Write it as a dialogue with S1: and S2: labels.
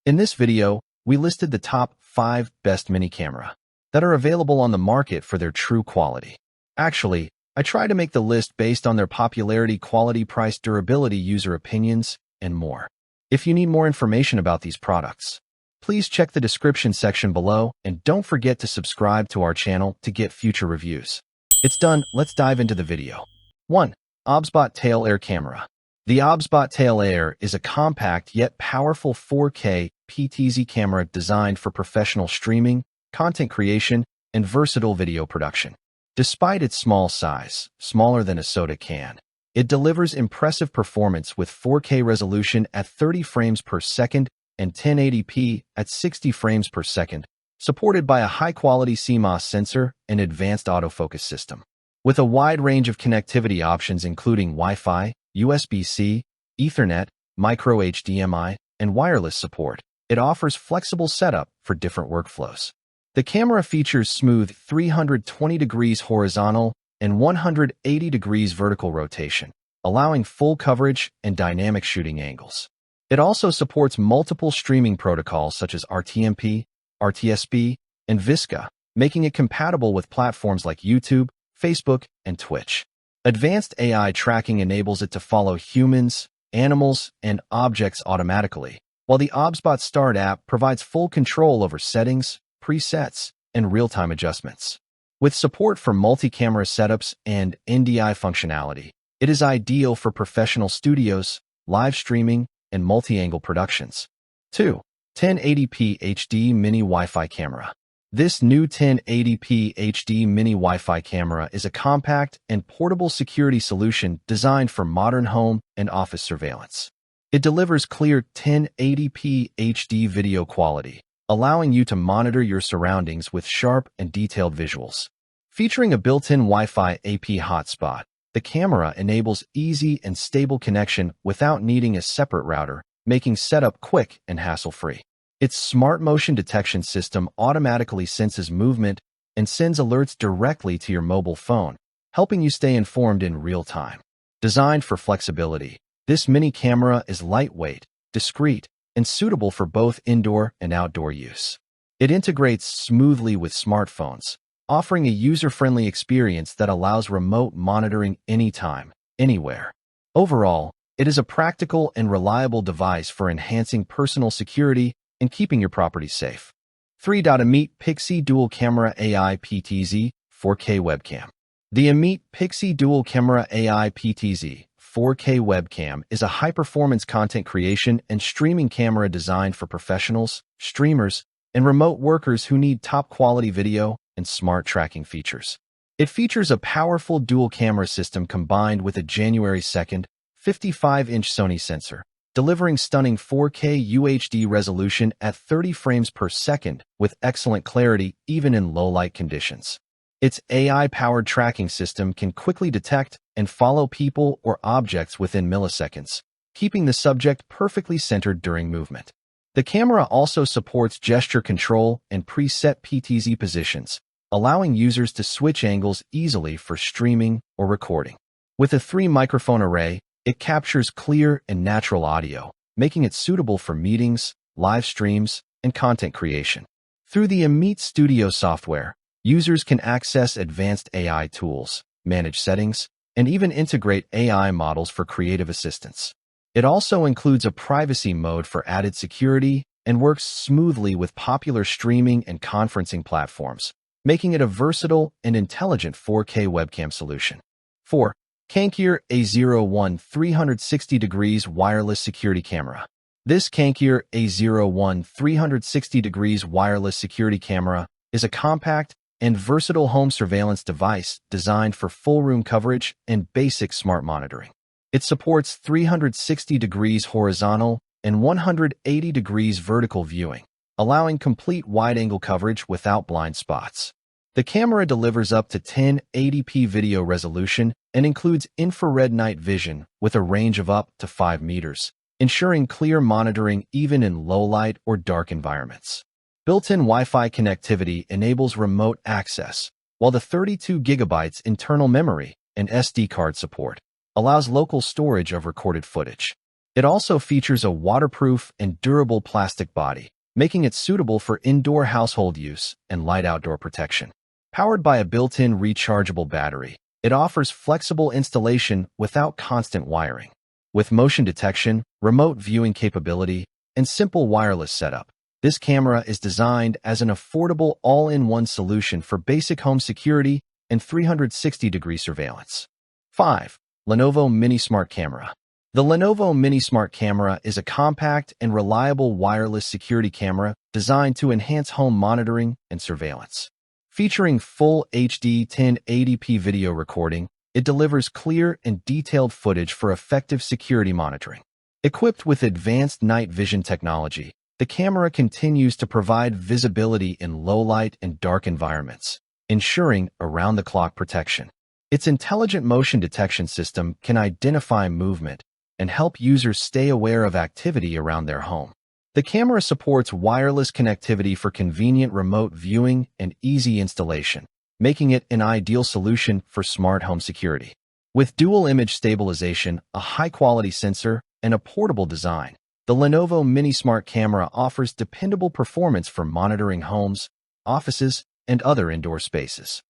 S1: In this video, we listed the top 5 best mini camera that are available on the market for their true quality. Actually, I try to make the list based on their popularity, quality, price, durability, user opinions, and more. If you need more information about these products, please check the description section below and don't forget to subscribe to our channel to get future reviews. It's done, let's dive into the video. 1. OBSBOT Tail Air Camera. The OBSBOT Tail Air is a compact yet powerful 4K PTZ camera designed for professional streaming, content creation, and versatile video production. Despite its small size, smaller than a soda can, it delivers impressive performance with 4K resolution at 30 frames per second and 1080p at 60 frames per second, supported by a high-quality CMOS sensor and advanced autofocus system. With a wide range of connectivity options including Wi-Fi, USB-C, Ethernet, micro HDMI, and wireless support, it offers flexible setup for different workflows. The camera features smooth 320 degrees horizontal and 180 degrees vertical rotation, allowing full coverage and dynamic shooting angles. It also supports multiple streaming protocols such as RTMP, RTSP, and VSCA, making it compatible with platforms like YouTube, Facebook, and Twitch. Advanced AI tracking enables it to follow humans, animals, and objects automatically, while the OBSBOT Start app provides full control over settings, presets, and real-time adjustments. With support for multi-camera setups and NDI functionality, it is ideal for professional studios, live streaming, and multi-angle productions. 2. 1080p HD Mini Wi-Fi Camera. This new 1080p HD Mini Wi-Fi camera is a compact and portable security solution designed for modern home and office surveillance. It delivers clear 1080p HD video quality, allowing you to monitor your surroundings with sharp and detailed visuals. Featuring a built-in Wi-Fi AP hotspot, the camera enables easy and stable connection without needing a separate router, making setup quick and hassle-free. Its smart motion detection system automatically senses movement and sends alerts directly to your mobile phone, helping you stay informed in real time. Designed for flexibility, this mini camera is lightweight, discreet, and suitable for both indoor and outdoor use. It integrates smoothly with smartphones, offering a user-friendly experience that allows remote monitoring anytime, anywhere. Overall, it is a practical and reliable device for enhancing personal security and keeping your property safe. 3. EMEET PIXY Dual Camera AI PTZ 4K Webcam. The EMEET PIXY Dual Camera AI PTZ 4K Webcam is a high-performance content creation and streaming camera designed for professionals, streamers, and remote workers who need top-quality video and smart tracking features. It features a powerful dual camera system combined with a January 2nd 55-inch Sony sensor, delivering stunning 4K UHD resolution at 30 frames per second with excellent clarity even in low-light conditions. Its AI-powered tracking system can quickly detect and follow people or objects within milliseconds, keeping the subject perfectly centered during movement. The camera also supports gesture control and preset PTZ positions, allowing users to switch angles easily for streaming or recording. With a 3-microphone array, it captures clear and natural audio, making it suitable for meetings, live streams, and content creation. Through the EMEET Studio software, users can access advanced AI tools, manage settings, and even integrate AI models for creative assistance. It also includes a privacy mode for added security and works smoothly with popular streaming and conferencing platforms, making it a versatile and intelligent 4K webcam solution. 4. kankeirr A01 360 degrees wireless security camera. This kankeirr A01 360 degrees wireless security camera is a compact and versatile home surveillance device designed for full room coverage and basic smart monitoring. It supports 360 degrees horizontal and 180 degrees vertical viewing, allowing complete wide-angle coverage without blind spots. The camera delivers up to 1080p video resolution and includes infrared night vision with a range of up to 5 meters, ensuring clear monitoring even in low-light or dark environments. Built-in Wi-Fi connectivity enables remote access, while the 32 GB internal memory and SD card support allows local storage of recorded footage. It also features a waterproof and durable plastic body, making it suitable for indoor household use and light outdoor protection. Powered by a built-in rechargeable battery, it offers flexible installation without constant wiring. With motion detection, remote viewing capability, and simple wireless setup, this camera is designed as an affordable all-in-one solution for basic home security and 360-degree surveillance. 5. Lenovo Mini Smart Camera. The Lenovo Mini Smart Camera is a compact and reliable wireless security camera designed to enhance home monitoring and surveillance. Featuring full HD 1080p video recording, it delivers clear and detailed footage for effective security monitoring. Equipped with advanced night vision technology, the camera continues to provide visibility in low-light and dark environments, ensuring around-the-clock protection. Its intelligent motion detection system can identify movement and help users stay aware of activity around their home. The camera supports wireless connectivity for convenient remote viewing and easy installation, making it an ideal solution for smart home security. With dual image stabilization, a high-quality sensor, and a portable design, the Lenovo Mini Smart Camera offers dependable performance for monitoring homes, offices, and other indoor spaces.